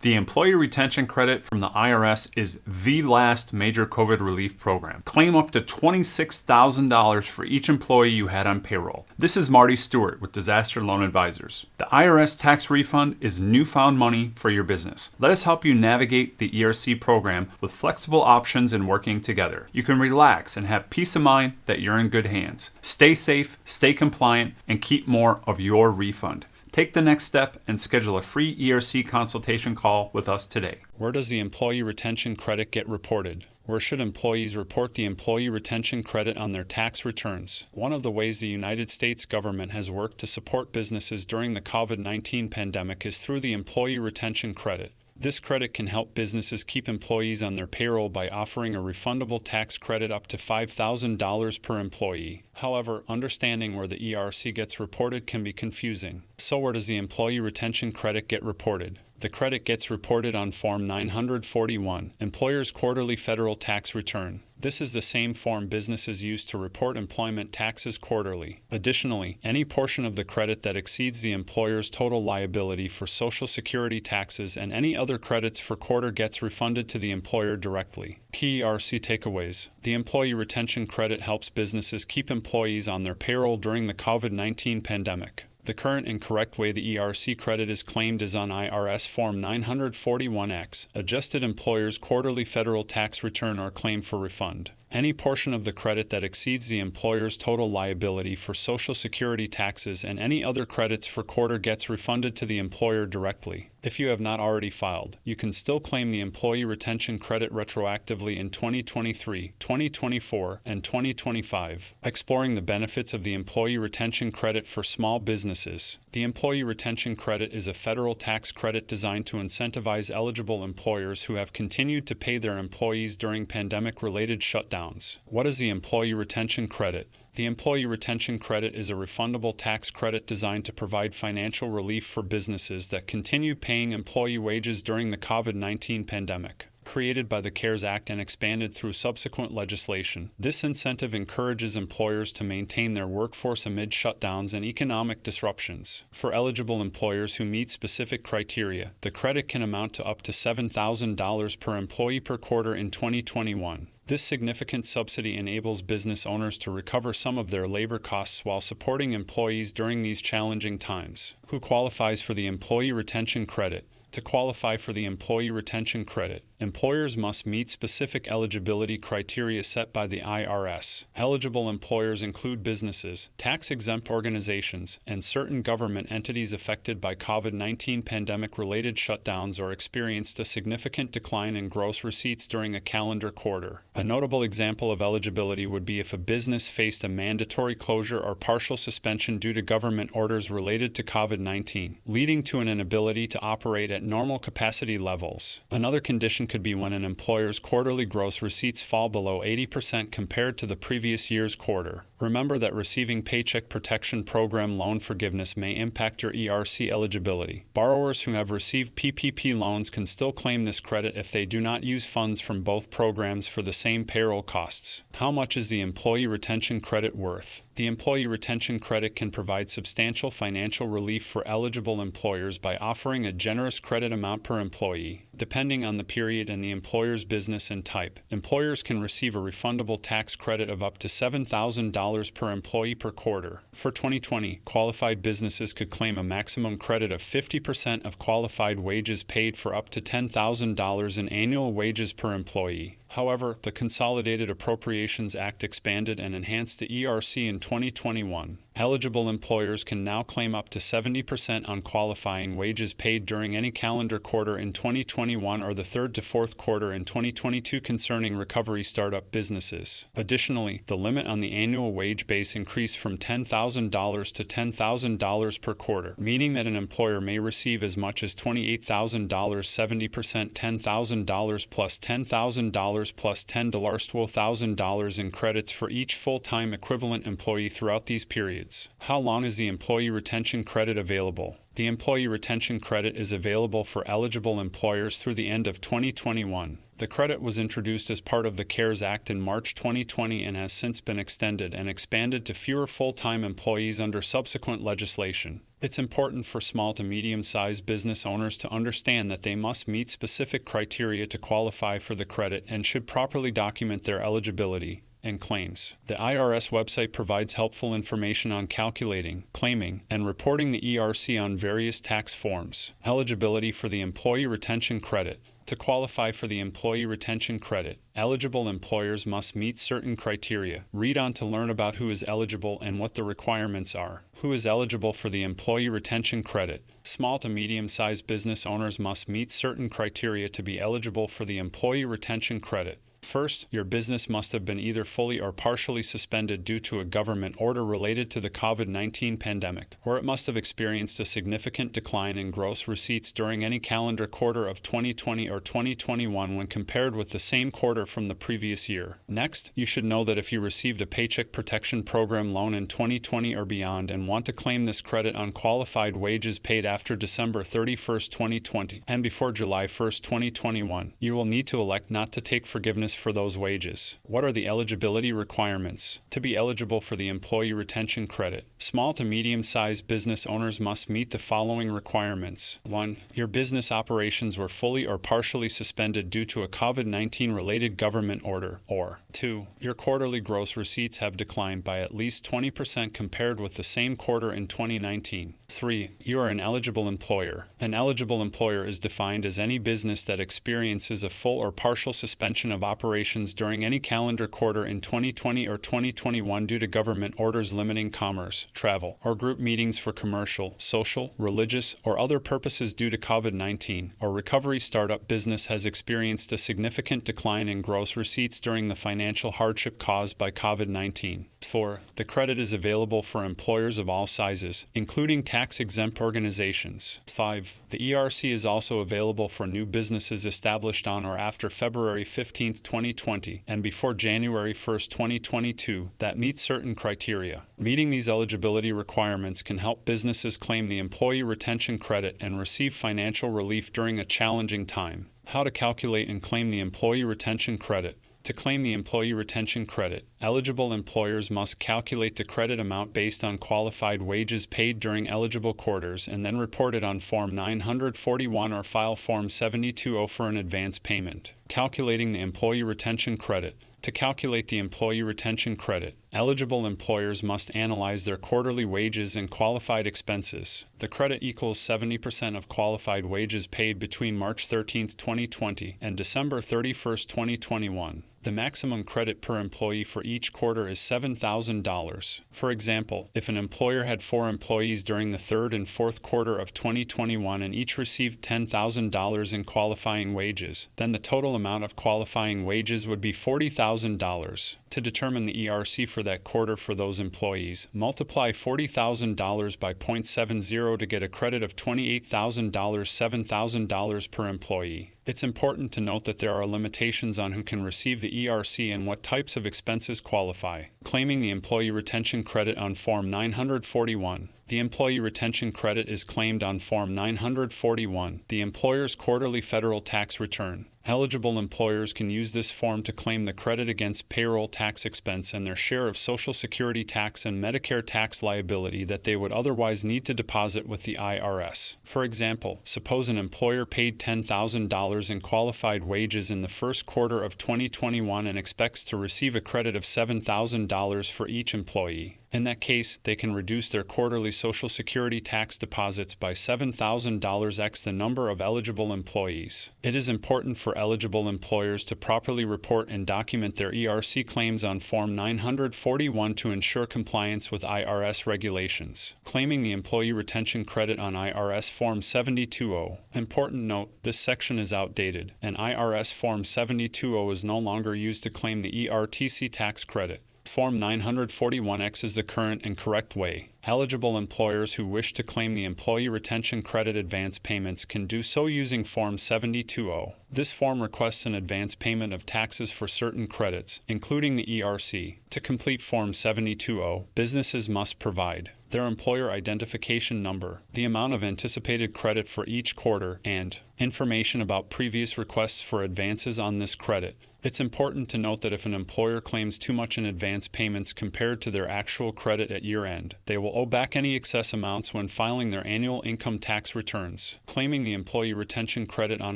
The Employee Retention Credit from the IRS is the last major COVID relief program. Claim up to $26,000 for each employee you had on payroll. This is Marty Stewart with Disaster Loan Advisors. The IRS tax refund is newfound money for your business. Let us help you navigate the ERC program with flexible options and working together. You can relax and have peace of mind that you're in good hands. Stay safe, stay compliant, and keep more of your refund. Take the next step and schedule a free ERC consultation call with us today. Where does the Employee Retention Credit get reported? Where should employees report the Employee Retention Credit on their tax returns? One of the ways the United States government has worked to support businesses during the COVID-19 pandemic is through the Employee Retention Credit. This credit can help businesses keep employees on their payroll by offering a refundable tax credit up to $5,000 per employee. However, understanding where the ERC gets reported can be confusing. So where does the Employee Retention Credit get reported? The credit gets reported on Form 941, Employer's Quarterly Federal Tax Return. This is the same form businesses use to report employment taxes quarterly. Additionally, any portion of the credit that exceeds the employer's total liability for Social Security taxes and any other credits for quarter gets refunded to the employer directly. Key ERC takeaways. The Employee Retention Credit helps businesses keep employees on their payroll during the COVID-19 pandemic. The current and correct way the ERC credit is claimed is on IRS Form 941X, Adjusted Employer's Quarterly Federal Tax Return or Claim for Refund. Any portion of the credit that exceeds the employer's total liability for Social Security taxes and any other credits for quarter gets refunded to the employer directly. If you have not already filed, you can still claim the Employee Retention Credit retroactively in 2023, 2024, and 2025. Exploring the benefits of the Employee Retention Credit for small businesses. The Employee Retention Credit is a federal tax credit designed to incentivize eligible employers who have continued to pay their employees during pandemic-related shutdowns. What is the Employee Retention Credit? The Employee Retention Credit is a refundable tax credit designed to provide financial relief for businesses that continue paying employee wages during the COVID-19 pandemic. Created by the CARES Act and expanded through subsequent legislation, this incentive encourages employers to maintain their workforce amid shutdowns and economic disruptions. For eligible employers who meet specific criteria, the credit can amount to up to $7,000 per employee per quarter in 2021. This significant subsidy enables business owners to recover some of their labor costs while supporting employees during these challenging times. Who qualifies for the Employee Retention Credit? To qualify for the Employee Retention Credit, employers must meet specific eligibility criteria set by the IRS. Eligible employers include businesses, tax-exempt organizations, and certain government entities affected by COVID-19 pandemic-related shutdowns or experienced a significant decline in gross receipts during a calendar quarter. A notable example of eligibility would be if a business faced a mandatory closure or partial suspension due to government orders related to COVID-19, leading to an inability to operate at normal capacity levels. Another condition could be when an employer's quarterly gross receipts fall below 80% compared to the previous year's quarter. Remember that receiving Paycheck Protection Program loan forgiveness may impact your ERC eligibility. Borrowers who have received PPP loans can still claim this credit if they do not use funds from both programs for the same payroll costs. How much is the Employee Retention Credit worth? The Employee Retention Credit can provide substantial financial relief for eligible employers by offering a generous credit amount per employee. Depending on the period and the employer's business and type, employers can receive a refundable tax credit of up to $7,000 per employee per quarter. For 2020, qualified businesses could claim a maximum credit of 50% of qualified wages paid for up to $10,000 in annual wages per employee. However, the Consolidated Appropriations Act expanded and enhanced the ERC in 2021. Eligible employers can now claim up to 70% on qualifying wages paid during any calendar quarter in 2021 or the third to fourth quarter in 2022 concerning recovery startup businesses. Additionally, the limit on the annual wage base increased from $10,000 to $10,000 per quarter, meaning that an employer may receive as much as $28,000, 70% $10,000 plus $10,000 plus $10,000 in credits for each full-time equivalent employee throughout these periods. How long is the Employee Retention Credit available? The Employee Retention Credit is available for eligible employers through the end of 2021. The credit was introduced as part of the CARES Act in March 2020 and has since been extended and expanded to fewer full-time employees under subsequent legislation. It's important for small to medium-sized business owners to understand that they must meet specific criteria to qualify for the credit and should properly document their eligibility and claims. The IRS website provides helpful information on calculating, claiming, and reporting the ERC on various tax forms. Eligibility for the Employee Retention Credit. To qualify for the Employee Retention Credit, eligible employers must meet certain criteria. Read on to learn about who is eligible and what the requirements are. Who is eligible for the Employee Retention Credit? Small to medium-sized business owners must meet certain criteria to be eligible for the Employee Retention Credit. First, your business must have been either fully or partially suspended due to a government order related to the COVID-19 pandemic, or it must have experienced a significant decline in gross receipts during any calendar quarter of 2020 or 2021 when compared with the same quarter from the previous year. Next, you should know that if you received a Paycheck Protection Program loan in 2020 or beyond and want to claim this credit on qualified wages paid after December 31st, 2020 and before July 1st, 2021, you will need to elect not to take forgiveness for those wages. What are the eligibility requirements? To be eligible for the Employee Retention Credit, small to medium-sized business owners must meet the following requirements. 1. Your business operations were fully or partially suspended due to a COVID-19 related government order, or 2. Your quarterly gross receipts have declined by at least 20% compared with the same quarter in 2019. 3. You are an eligible employer. An eligible employer is defined as any business that experiences a full or partial suspension of operations during any calendar quarter in 2020 or 2021 due to government orders limiting commerce, travel, or group meetings for commercial, social, religious, or other purposes due to COVID-19, or recovery startup business has experienced a significant decline in gross receipts during the financial hardship caused by COVID-19. 4. The credit is available for employers of all sizes, including tax-exempt organizations. 5. The ERC is also available for new businesses established on or after February 15, 2020, and before January 1, 2022, that meet certain criteria. Meeting these eligibility requirements can help businesses claim the Employee Retention Credit and receive financial relief during a challenging time. How to calculate and claim the Employee Retention Credit. To claim the Employee Retention Credit, eligible employers must calculate the credit amount based on qualified wages paid during eligible quarters and then report it on Form 941 or file Form 72O for an advance payment. Calculating the Employee Retention Credit. To calculate the Employee Retention Credit, eligible employers must analyze their quarterly wages and qualified expenses. The credit equals 70% of qualified wages paid between March 13, 2020 and December 31, 2021. The maximum credit per employee for each quarter is $7,000. For example, if an employer had 4 employees during the third and fourth quarter of 2021 and each received $10,000 in qualifying wages, then the total amount of qualifying wages would be $40,000. To determine the ERC for that quarter for those employees, multiply $40,000 by 0.70 to get a credit of $28,000, $7,000 per employee. It's important to note that there are limitations on who can receive the ERC and what types of expenses qualify. Claiming the Employee Retention Credit on Form 941. The Employee Retention Credit is claimed on Form 941, the employer's quarterly federal tax return. Eligible employers can use this form to claim the credit against payroll tax expense and their share of Social Security tax and Medicare tax liability that they would otherwise need to deposit with the IRS. For example, suppose an employer paid $10,000 in qualified wages in the first quarter of 2021 and expects to receive a credit of $7,000 for each employee. In that case, they can reduce their quarterly Social Security tax deposits by $7,000 x the number of eligible employees. It is important for eligible employers to properly report and document their ERC claims on Form 941 to ensure compliance with IRS regulations. Claiming the Employee Retention Credit on IRS Form 72O. Important note, this section is outdated, and IRS Form 72O is no longer used to claim the ERTC tax credit. Form 941X is the current and correct way. Eligible employers who wish to claim the Employee Retention Credit advance payments can do so using Form 72O. This form requests an advance payment of taxes for certain credits, including the ERC. To complete Form 72O, businesses must provide their employer identification number, the amount of anticipated credit for each quarter, and information about previous requests for advances on this credit. It's important to note that if an employer claims too much in advance payments compared to their actual credit at year-end, they will owe back any excess amounts when filing their annual income tax returns. Claiming the Employee Retention Credit on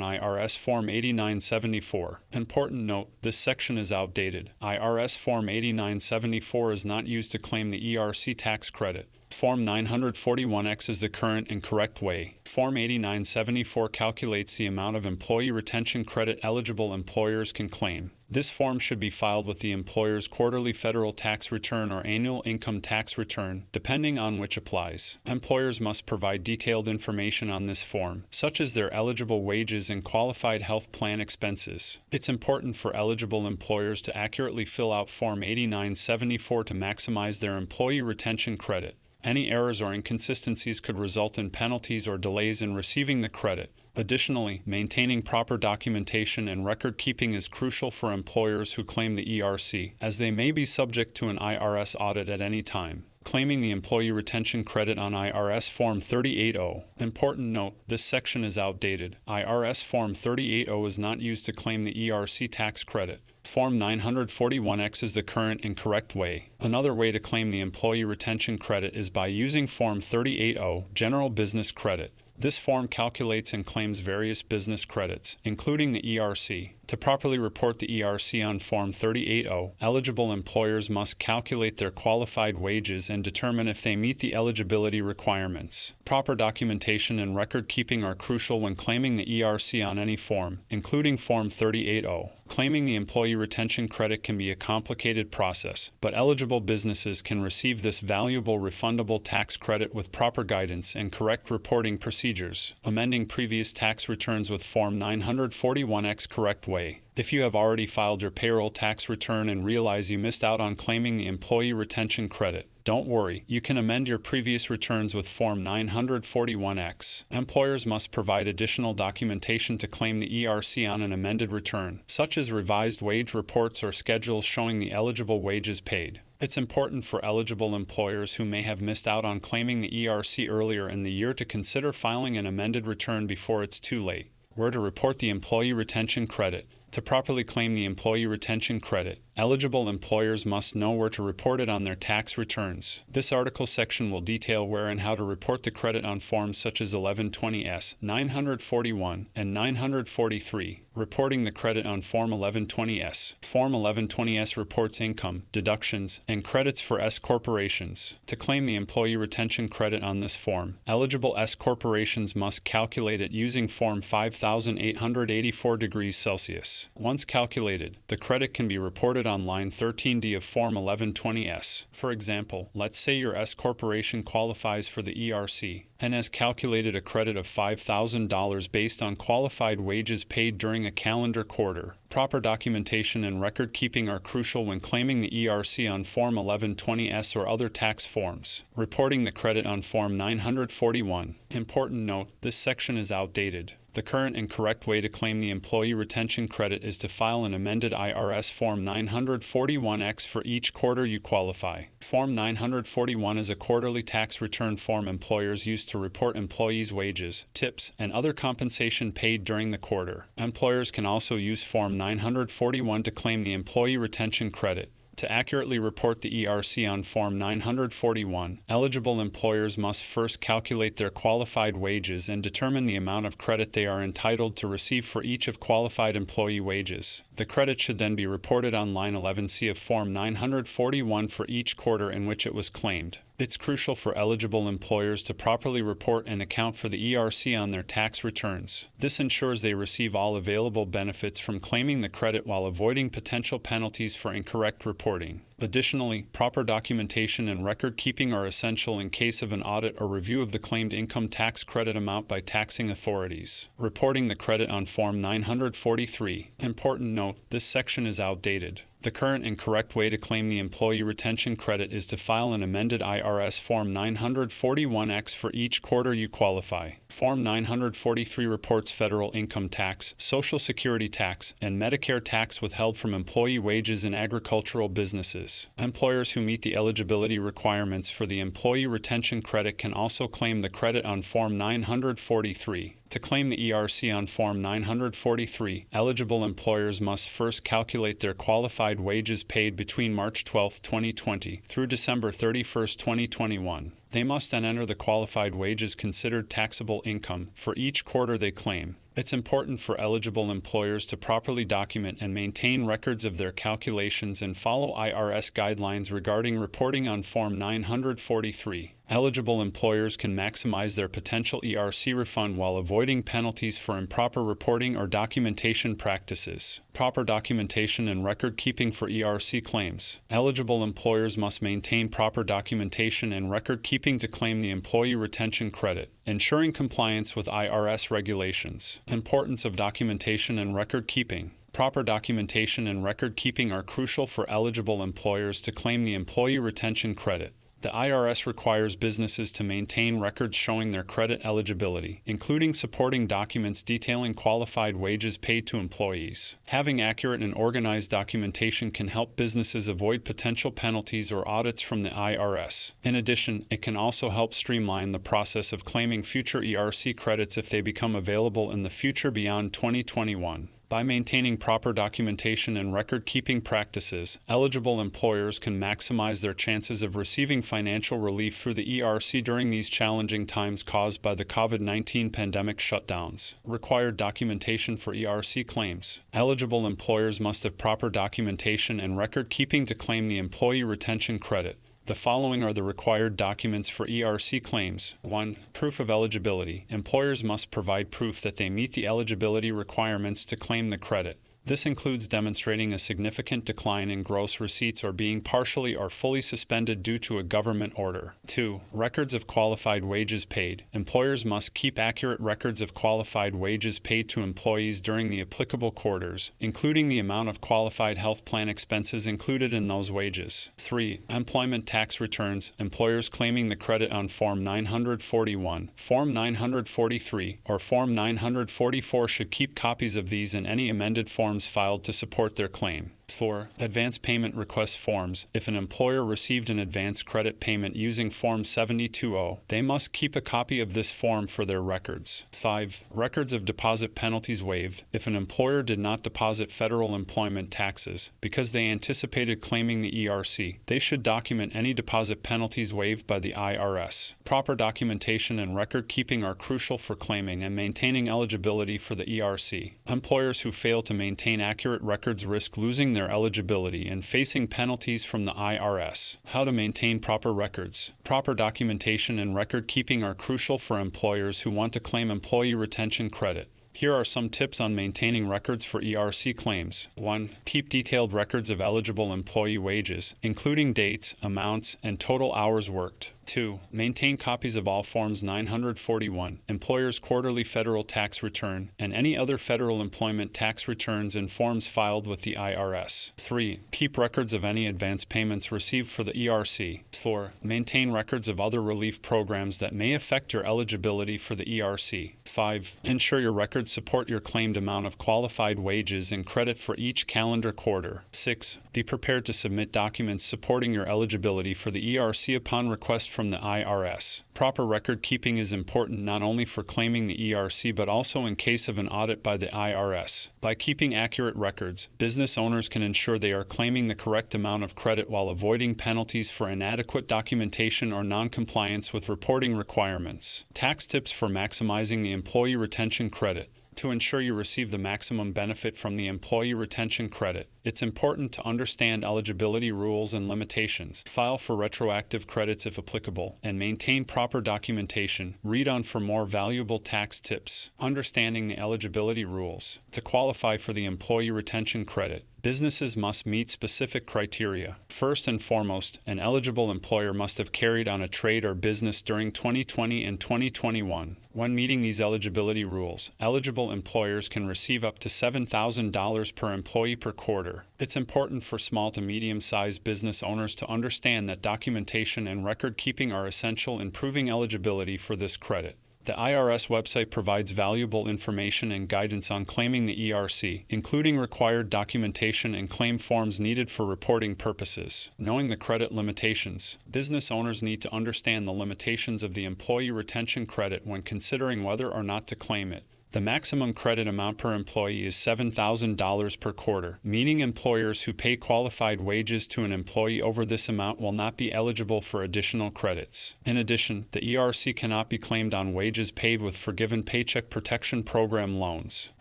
IRS Form 8974. Important note, this section is outdated. IRS Form 8974 is not used to claim the ERC tax credit. Form 941X is the current and correct way. Form 8974 calculates the amount of employee retention credit eligible employers can claim. This form should be filed with the employer's quarterly federal tax return or annual income tax return, depending on which applies. Employers must provide detailed information on this form, such as their eligible wages and qualified health plan expenses. It's important for eligible employers to accurately fill out Form 8974 to maximize their employee retention credit. Any errors or inconsistencies could result in penalties or delays in receiving the credit. Additionally, maintaining proper documentation and record keeping is crucial for employers who claim the ERC, as they may be subject to an IRS audit at any time. Claiming the Employee Retention Credit on IRS Form 380. Important note, this section is outdated. IRS Form 380 is not used to claim the ERC tax credit. Form 941X is the current and correct way. Another way to claim the Employee Retention Credit is by using Form 380, General Business Credit. This form calculates and claims various business credits, including the ERC. To properly report the ERC on Form 380, eligible employers must calculate their qualified wages and determine if they meet the eligibility requirements. Proper documentation and record keeping are crucial when claiming the ERC on any form, including Form 380. Claiming the Employee Retention Credit can be a complicated process, but eligible businesses can receive this valuable refundable tax credit with proper guidance and correct reporting procedures. Amending previous tax returns with Form 941X correct way. If you have already filed your payroll tax return and realize you missed out on claiming the Employee Retention Credit, don't worry, you can amend your previous returns with Form 941X. Employers must provide additional documentation to claim the ERC on an amended return, such as revised wage reports or schedules showing the eligible wages paid. It's important for eligible employers who may have missed out on claiming the ERC earlier in the year to consider filing an amended return before it's too late. Where to report the Employee Retention Credit. To properly claim the Employee Retention Credit, eligible employers must know where to report it on their tax returns. This article section will detail where and how to report the credit on forms such as 1120S, 941, and 943. Reporting the credit on Form 1120S. Form 1120S reports income, deductions, and credits for S corporations. To claim the Employee Retention Credit on this form, eligible S corporations must calculate it using Form 5884 degrees Celsius. Once calculated, the credit can be reported on line 13D of Form 1120S. For example, let's say your S corporation qualifies for the ERC and has calculated a credit of $5,000 based on qualified wages paid during a calendar quarter. Proper documentation and record keeping are crucial when claiming the ERC on Form 1120S or other tax forms. Reporting the credit on Form 941. Important note, this section is outdated. The current and correct way to claim the Employee Retention Credit is to file an amended IRS Form 941X for each quarter you qualify. Form 941 is a quarterly tax return form employers use to report employees' wages, tips, and other compensation paid during the quarter. Employers can also use Form 941 to claim the Employee Retention Credit. To accurately report the ERC on Form 941, eligible employers must first calculate their qualified wages and determine the amount of credit they are entitled to receive for each of qualified employee wages. The credit should then be reported on line 11C of Form 941 for each quarter in which it was claimed. It's crucial for eligible employers to properly report and account for the ERC on their tax returns. This ensures they receive all available benefits from claiming the credit while avoiding potential penalties for incorrect reporting. Additionally, proper documentation and record keeping are essential in case of an audit or review of the claimed income tax credit amount by taxing authorities. Reporting the credit on Form 943. Important note, this section is outdated. The current and correct way to claim the Employee Retention Credit is to file an amended IRS Form 941X for each quarter you qualify. Form 943 reports federal income tax, Social Security tax, and Medicare tax withheld from employee wages in agricultural businesses. practices. Employers who meet the eligibility requirements for the Employee Retention Credit can also claim the credit on Form 943. To claim the ERC on Form 943, eligible employers must first calculate their qualified wages paid between March 12, 2020 through December 31, 2021. They must then enter the qualified wages considered taxable income for each quarter they claim. It's important for eligible employers to properly document and maintain records of their calculations and follow IRS guidelines regarding reporting on Form 943. Eligible employers can maximize their potential ERC refund while avoiding penalties for improper reporting or documentation practices. Proper documentation and record keeping for ERC claims. Eligible employers must maintain proper documentation and record keeping to claim the Employee Retention Credit. Ensuring compliance with IRS regulations. Importance of documentation and record keeping. Proper documentation and record keeping are crucial for eligible employers to claim the Employee Retention Credit. The IRS requires businesses to maintain records showing their credit eligibility, including supporting documents detailing qualified wages paid to employees. Having accurate and organized documentation can help businesses avoid potential penalties or audits from the IRS. In addition, it can also help streamline the process of claiming future ERC credits if they become available in the future beyond 2021. By maintaining proper documentation and record-keeping practices, eligible employers can maximize their chances of receiving financial relief through the ERC during these challenging times caused by the COVID-19 pandemic shutdowns. Required documentation for ERC claims. Eligible employers must have proper documentation and record-keeping to claim the Employee Retention Credit. The following are the required documents for ERC claims. 1. Proof of eligibility. Employers must provide proof that they meet the eligibility requirements to claim the credit. This includes demonstrating a significant decline in gross receipts or being partially or fully suspended due to a government order. 2. Records of qualified wages paid. Employers must keep accurate records of qualified wages paid to employees during the applicable quarters, including the amount of qualified health plan expenses included in those wages. 3. Employment tax returns. Employers claiming the credit on Form 941, Form 943, or Form 944 should keep copies of these and any amended forms filed to support their claim. 4. Advance payment request forms. If an employer received an advance credit payment using Form 720, they must keep a copy of this form for their records. 5. Records of deposit penalties waived. If an employer did not deposit federal employment taxes because they anticipated claiming the ERC, they should document any deposit penalties waived by the IRS. Proper documentation and record keeping are crucial for claiming and maintaining eligibility for the ERC. Employers who fail to maintain accurate records risk losing their eligibility and facing penalties from the IRS. How to maintain proper records. Proper documentation and record keeping are crucial for employers who want to claim Employee Retention Credit. Here are some tips on maintaining records for ERC claims. 1. Keep detailed records of eligible employee wages, including dates, amounts, and total hours worked. 2. Maintain copies of all Forms 941, Employer's Quarterly Federal Tax Return, and any other federal employment tax returns and forms filed with the IRS. 3. Keep records of any advance payments received for the ERC. 4. Maintain records of other relief programs that may affect your eligibility for the ERC. 5. Ensure your records support your claimed amount of qualified wages and credit for each calendar quarter. 6. Be prepared to submit documents supporting your eligibility for the ERC upon request from the IRS. Proper record keeping is important not only for claiming the ERC but also in case of an audit by the IRS. By keeping accurate records, business owners can ensure they are claiming the correct amount of credit while avoiding penalties for inadequate documentation or non-compliance with reporting requirements. Tax tips for maximizing the Employee Retention Credit. To ensure you receive the maximum benefit from the Employee Retention Credit, it's important to understand eligibility rules and limitations, file for retroactive credits if applicable, and maintain proper documentation. Read on for more valuable tax tips. Understanding the eligibility rules. To qualify for the Employee Retention Credit, businesses must meet specific criteria. First and foremost, an eligible employer must have carried on a trade or business during 2020 and 2021. When meeting these eligibility rules, eligible employers can receive up to $7,000 per employee per quarter. It's important for small to medium-sized business owners to understand that documentation and record keeping are essential in proving eligibility for this credit. The IRS website provides valuable information and guidance on claiming the ERC, including required documentation and claim forms needed for reporting purposes. Knowing the credit limitations. Business owners need to understand the limitations of the employee retention credit when considering whether or not to claim it. The maximum credit amount per employee is $7,000 per quarter, meaning employers who pay qualified wages to an employee over this amount will not be eligible for additional credits. In addition, the ERC cannot be claimed on wages paid with forgiven Paycheck Protection Program loans.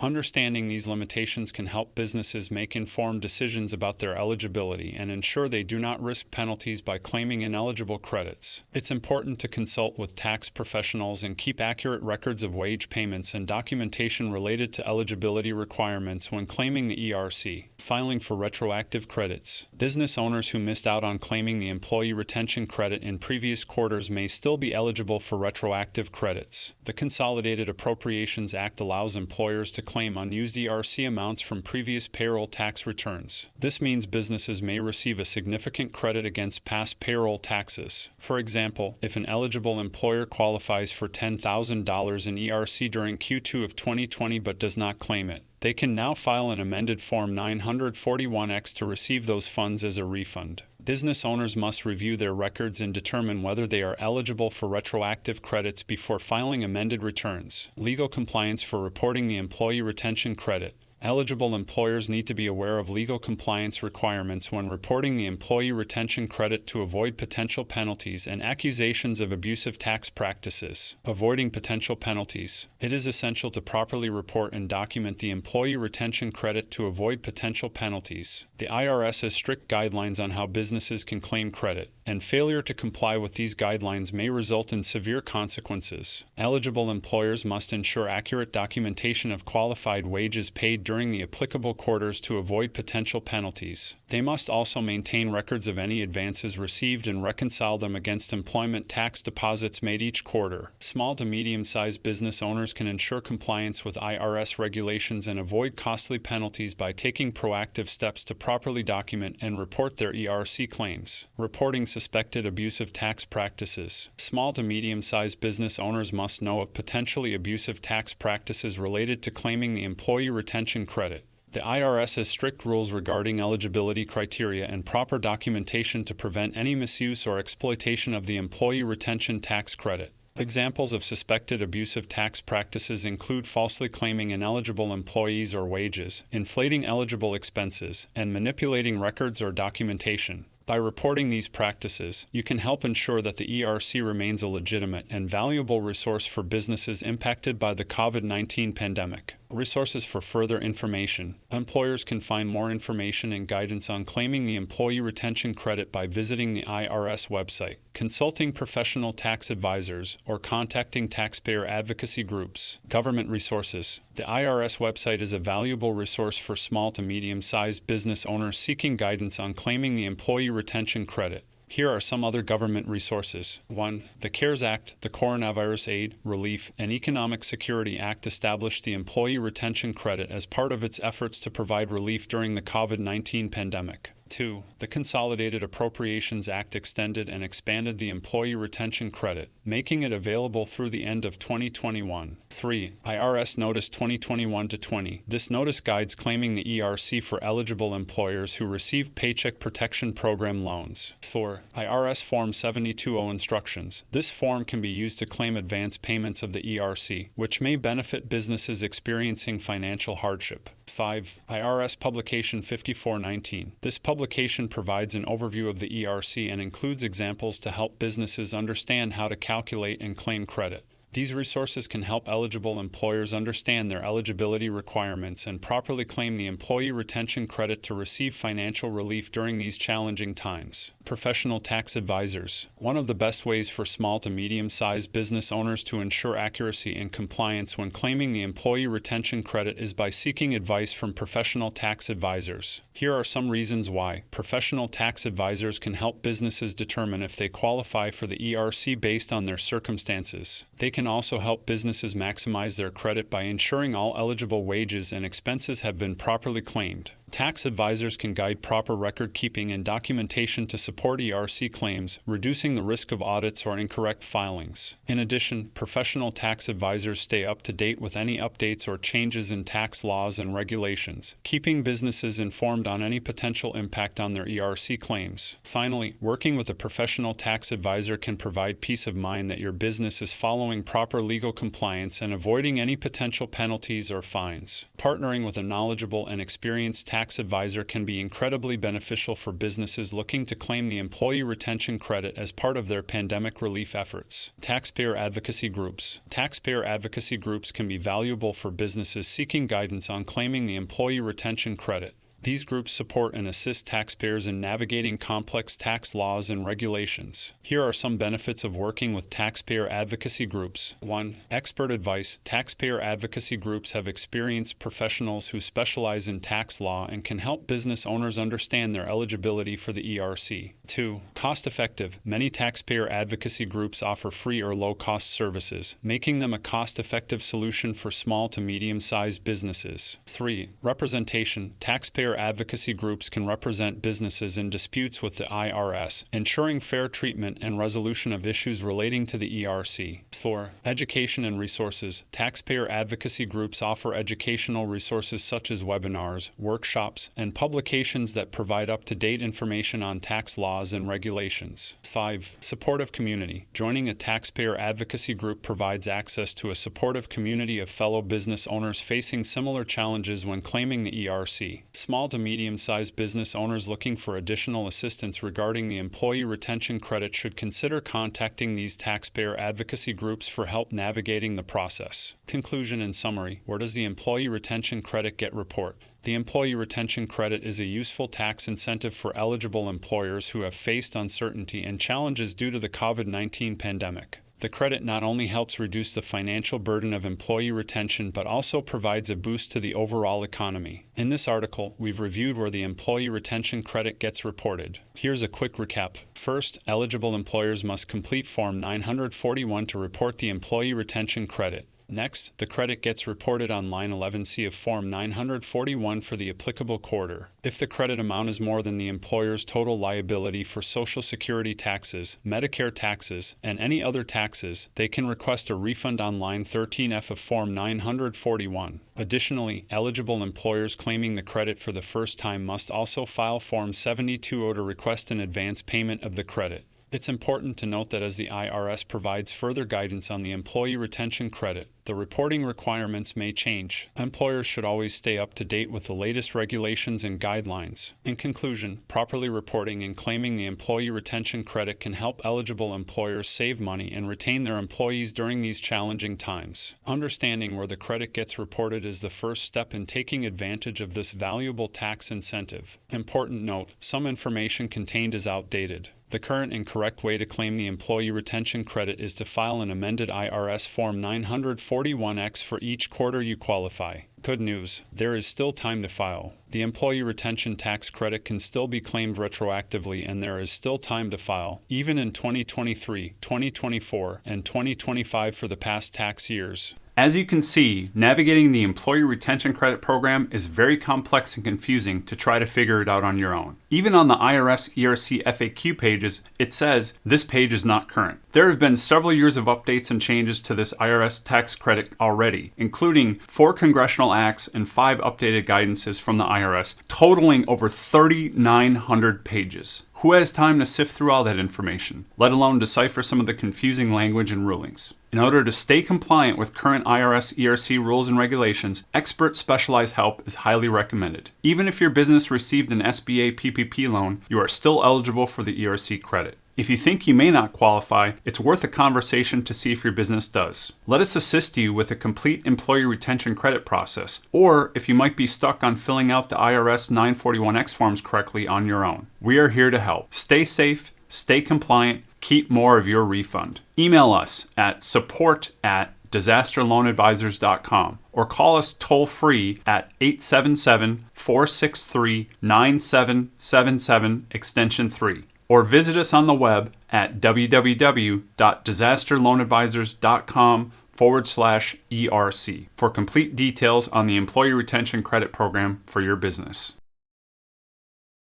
Understanding these limitations can help businesses make informed decisions about their eligibility and ensure they do not risk penalties by claiming ineligible credits. It's important to consult with tax professionals and keep accurate records of wage payments and documentation related to eligibility requirements when claiming the ERC. Filing for retroactive credits. Business owners who missed out on claiming the employee retention credit in previous quarters may still be eligible for retroactive credits. The Consolidated Appropriations Act allows employers to claim unused ERC amounts from previous payroll tax returns. This means businesses may receive a significant credit against past payroll taxes. For example, if an eligible employer qualifies for $10,000 in ERC during Q2 of 2020 but does not claim it, they can now file an amended Form 941X to receive those funds as a refund. Business owners must review their records and determine whether they are eligible for retroactive credits before filing amended returns. Legal compliance for reporting the employee retention credit. Eligible employers need to be aware of legal compliance requirements when reporting the employee retention credit to avoid potential penalties and accusations of abusive tax practices. Avoiding potential penalties. It is essential to properly report and document the employee retention credit to avoid potential penalties. The IRS has strict guidelines on how businesses can claim credit, and failure to comply with these guidelines may result in severe consequences. Eligible employers must ensure accurate documentation of qualified wages paid during the applicable quarters to avoid potential penalties. They must also maintain records of any advances received and reconcile them against employment tax deposits made each quarter. Small to medium-sized business owners can ensure compliance with IRS regulations and avoid costly penalties by taking proactive steps to properly document and report their ERC claims. Reporting suspected abusive tax practices. Small to medium-sized business owners must know of potentially abusive tax practices related to claiming the employee retention credit. The IRS has strict rules regarding eligibility criteria and proper documentation to prevent any misuse or exploitation of the employee retention tax credit. Examples of suspected abusive tax practices include falsely claiming ineligible employees or wages, inflating eligible expenses, and manipulating records or documentation. By reporting these practices, you can help ensure that the ERC remains a legitimate and valuable resource for businesses impacted by the COVID-19 pandemic. Resources for further information. Employers can find more information and guidance on claiming the employee retention credit by visiting the IRS website, consulting professional tax advisors, or contacting taxpayer advocacy groups. Government resources. The IRS website is a valuable resource for small to medium-sized business owners seeking guidance on claiming the employee retention credit. Here are some other government resources. 1. The CARES Act, the Coronavirus Aid, Relief, and Economic Security Act established the employee retention credit as part of its efforts to provide relief during the COVID-19 pandemic. 2. The Consolidated Appropriations Act extended and expanded the employee retention credit, making it available through the end of 2021. 3. IRS Notice 2021-20. This notice guides claiming the ERC for eligible employers who receive Paycheck Protection Program loans. 4. IRS Form 720 Instructions. This form can be used to claim advance payments of the ERC, which may benefit businesses experiencing financial hardship. 5. IRS Publication 5419. This publication provides an overview of the ERC and includes examples to help businesses understand how to calculate and claim credit. These resources can help eligible employers understand their eligibility requirements and properly claim the employee retention credit to receive financial relief during these challenging times. Professional tax advisors. One of the best ways for small to medium-sized business owners to ensure accuracy and compliance when claiming the employee retention credit is by seeking advice from professional tax advisors. Here are some reasons why. Professional tax advisors can help businesses determine if they qualify for the ERC based on their circumstances. They can also help businesses maximize their credit by ensuring all eligible wages and expenses have been properly claimed. Tax advisors can guide proper record keeping and documentation to support ERC claims, reducing the risk of audits or incorrect filings. In addition, professional tax advisors stay up to date with any updates or changes in tax laws and regulations, keeping businesses informed on any potential impact on their ERC claims. Finally, working with a professional tax advisor can provide peace of mind that your business is following proper legal compliance and avoiding any potential penalties or fines. Partnering with a knowledgeable and experienced tax advisor can be incredibly beneficial for businesses looking to claim the Employee Retention Credit as part of their pandemic relief efforts. Taxpayer advocacy groups. Taxpayer advocacy groups can be valuable for businesses seeking guidance on claiming the Employee Retention Credit. These groups support and assist taxpayers in navigating complex tax laws and regulations. Here are some benefits of working with taxpayer advocacy groups. 1. Expert advice. Taxpayer advocacy groups have experienced professionals who specialize in tax law and can help business owners understand their eligibility for the ERC. 2. Cost-effective. Many taxpayer advocacy groups offer free or low-cost services, making them a cost-effective solution for small to medium-sized businesses. 3. Representation. Taxpayer advocacy groups can represent businesses in disputes with the IRS, ensuring fair treatment and resolution of issues relating to the ERC. 4. Education and resources. Taxpayer advocacy groups offer educational resources such as webinars, workshops, and publications that provide up-to-date information on tax laws and regulations. 5. Supportive community. Joining a taxpayer advocacy group provides access to a supportive community of fellow business owners facing similar challenges when claiming the ERC. Small to medium-sized business owners looking for additional assistance regarding the Employee Retention Credit should consider contacting these taxpayer advocacy groups for help navigating the process. Conclusion and summary. Where does the Employee Retention Credit get reported? The Employee Retention Credit is a useful tax incentive for eligible employers who have faced uncertainty and challenges due to the COVID-19 pandemic. The credit not only helps reduce the financial burden of employee retention but also provides a boost to the overall economy. In this article, we've reviewed where the Employee Retention Credit gets reported. Here's a quick recap. First, eligible employers must complete Form 941 to report the Employee Retention Credit. Next, the credit gets reported on line 11C of Form 941 for the applicable quarter. If the credit amount is more than the employer's total liability for Social Security taxes, Medicare taxes, and any other taxes, they can request a refund on line 13F of Form 941. Additionally, eligible employers claiming the credit for the first time must also file Form 72O to request an advance payment of the credit. It's important to note that as the IRS provides further guidance on the Employee Retention Credit, the reporting requirements may change. Employers should always stay up to date with the latest regulations and guidelines. In conclusion, properly reporting and claiming the Employee Retention Credit can help eligible employers save money and retain their employees during these challenging times. Understanding where the credit gets reported is the first step in taking advantage of this valuable tax incentive. Important note, some information contained is outdated. The current and correct way to claim the Employee Retention Credit is to file an amended IRS Form 941X for each quarter you qualify. Good news, there is still time to file. The Employee Retention Tax Credit can still be claimed retroactively and there is still time to file, even in 2023, 2024, and 2025 for the past tax years. As you can see, navigating the Employee Retention Credit program is very complex and confusing to try to figure it out on your own. Even on the IRS ERC FAQ pages, it says this page is not current. There have been several years of updates and changes to this IRS tax credit already, including 4 congressional acts and 5 updated guidances from the IRS, totaling over 3,900 pages. Who has time to sift through all that information, let alone decipher some of the confusing language and rulings? In order to stay compliant with current IRS ERC rules and regulations, expert specialized help is highly recommended. Even if your business received an SBA PPP loan, you are still eligible for the ERC credit. If you think you may not qualify, it's worth a conversation to see if your business does. Let us assist you with a complete employee retention credit process, or if you might be stuck on filling out the IRS 941X forms correctly on your own. We are here to help. Stay safe, stay compliant, keep more of your refund. Email us at support@disasterloanadvisors.com or call us toll-free at 877-463-9777 extension 3. Or visit us on the web at www.disasterloanadvisors.com/ERC for complete details on the Employee Retention Credit Program for your business.